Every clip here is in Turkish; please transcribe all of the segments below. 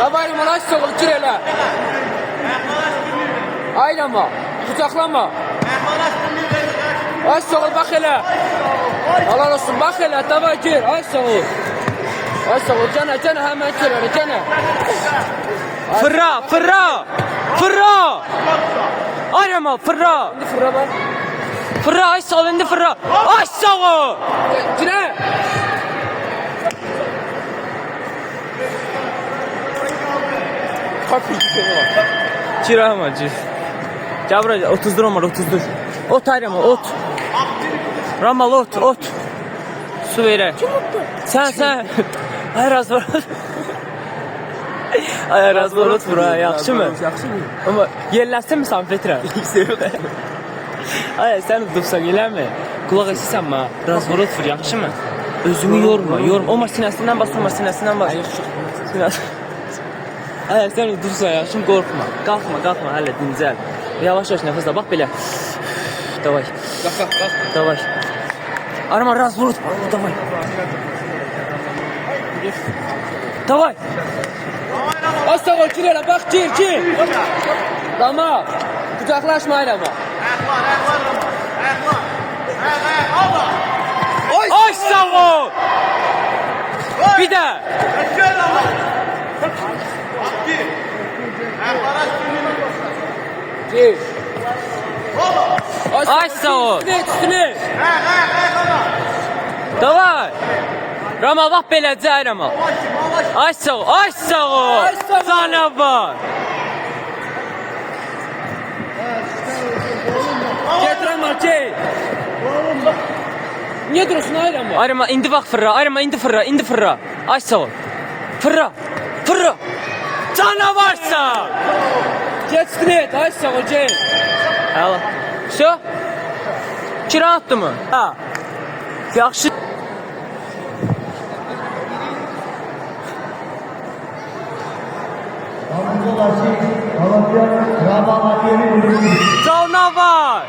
Davay Rama aç soğul gir elə. Ay Rama kucaklama. Aç soğul bak elə. Allah olsun bak elə davay gir aç soğul. Aç soğul cana hemen gir elə cana. Fırra. Ay Rama fırra. Şimdi fırra var. Fırra aç soğul indi fırra. Aç soğul. Gire. Kapıyı gidiyor. Cirama cir. Gel buraya 30'dur Omar 30'dur. Ot ay Rama ot. Ramal ot. Su vere. Sen. Ay razı Ay razı ot bura yaxşı mı? Yaxşı mı? Ama yerləsin mi sən Petra? Seviyor. Ay sən udubsan eləmi? Qulaq eşitsən mi? Razı ot vur yaxşı mı? Özünü yorma. Omar sinəsindən bas. Ay sən udubsan yaxşı mı? Qorxma. Qalxma hələ dincəl. Yavaş nəfəs al bax belə. Davay. Qalx. Davay. Arama raz vur. Davay. Davay. Asla ol gir elə bak gir. Tamam. Kucaklaşma Ay Rama. Ay sağ ol. Bir de. Gir. Ay sağ ol. Üstüne. Davay. Rama bak beləcə ay Rama. Ay sağ ol. Ay sağ ol. Sana var. Get Rama gir. Niye durursun Ay Rama? Ay Rama indi bak fırra. Ay Rama indi fırra. Ay sağ ol. Fırra. Sana varsa. Get üstüne. Ay sağ ol gir. Allah. Şu. Kira attı mı? Ha. Yaxşı. Canavar.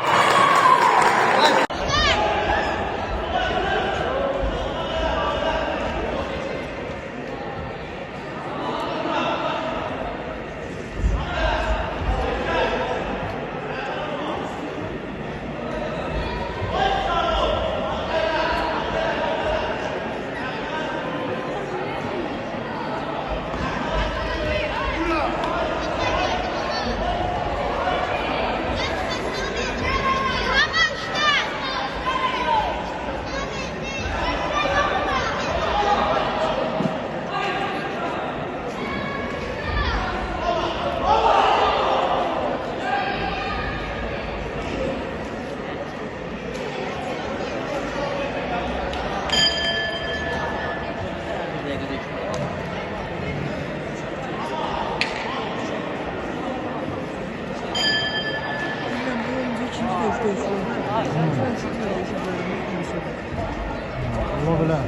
Allah bilir.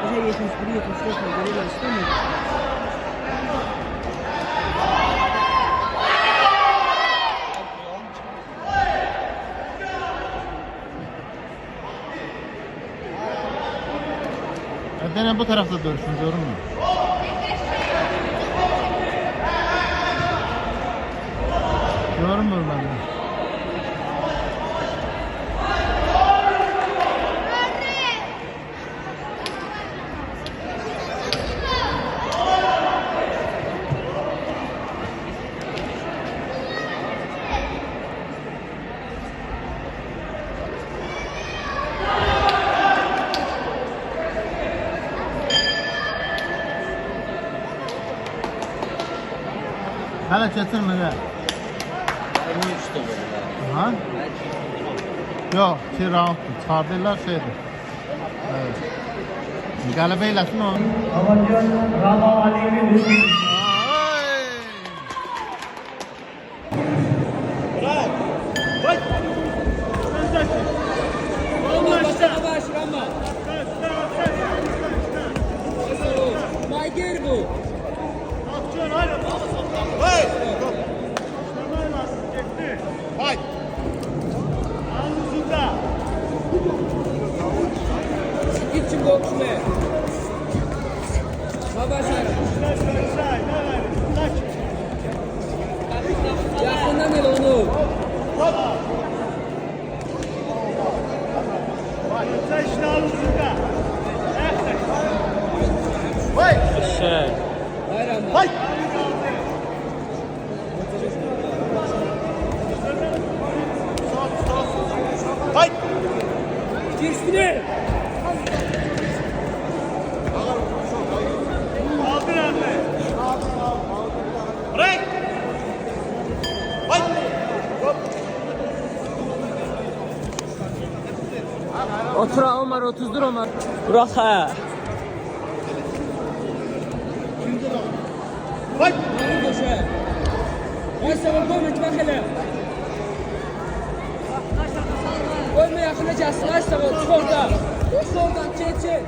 Уже 71, 74 говорили, что мы. Erdene bu tarafta dursun, doğru mu? Görmür bende. Hala çetirme de. Ha? Yok, 2 round çıkardılar şeydi. Evet. Galebe eylesin o. Yavaş Rama. Maygir bu. Git şimdi okşumaya. Baba şöyle. Yakından el onu. Şey. Bayramda. Üstüne. Otur Omar 30'dur Omar. Bırak ha. Köşe. Aysa koyma bak hele. Koyma yakına gelsin. Aysa çık oradan. Çık oradan çek.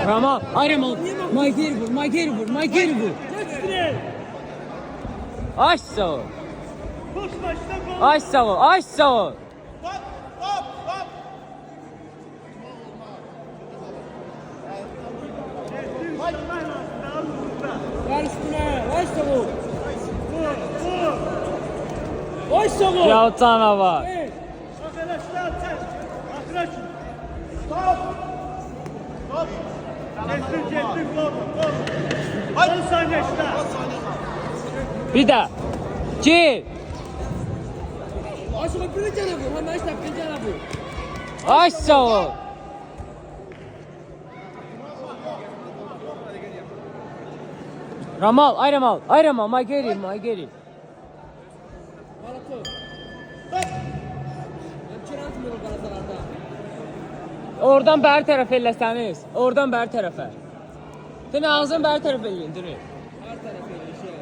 Ramal. Ay Ramal. May geri vur. May geri vur. Ay sağ ol. Ay sağ ol. Ay sağ ol. Ver üstüne. Aysa vur. Aysa vur. Ya canavar. Bir daha. Gir. Aysa bir tane vur. Hemen işte bir tane vur. Ay sağ ol. Ramal, ay Ramal, ay Ramal, may geri. Balatı. Hemşire atmıyor balatalarda. Oradan beri tərəf eləsəniz. Oradan beri tərəfə. Sen ağzın beri tərəf eləyin, durun. Her tarafı şey.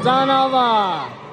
Canavar.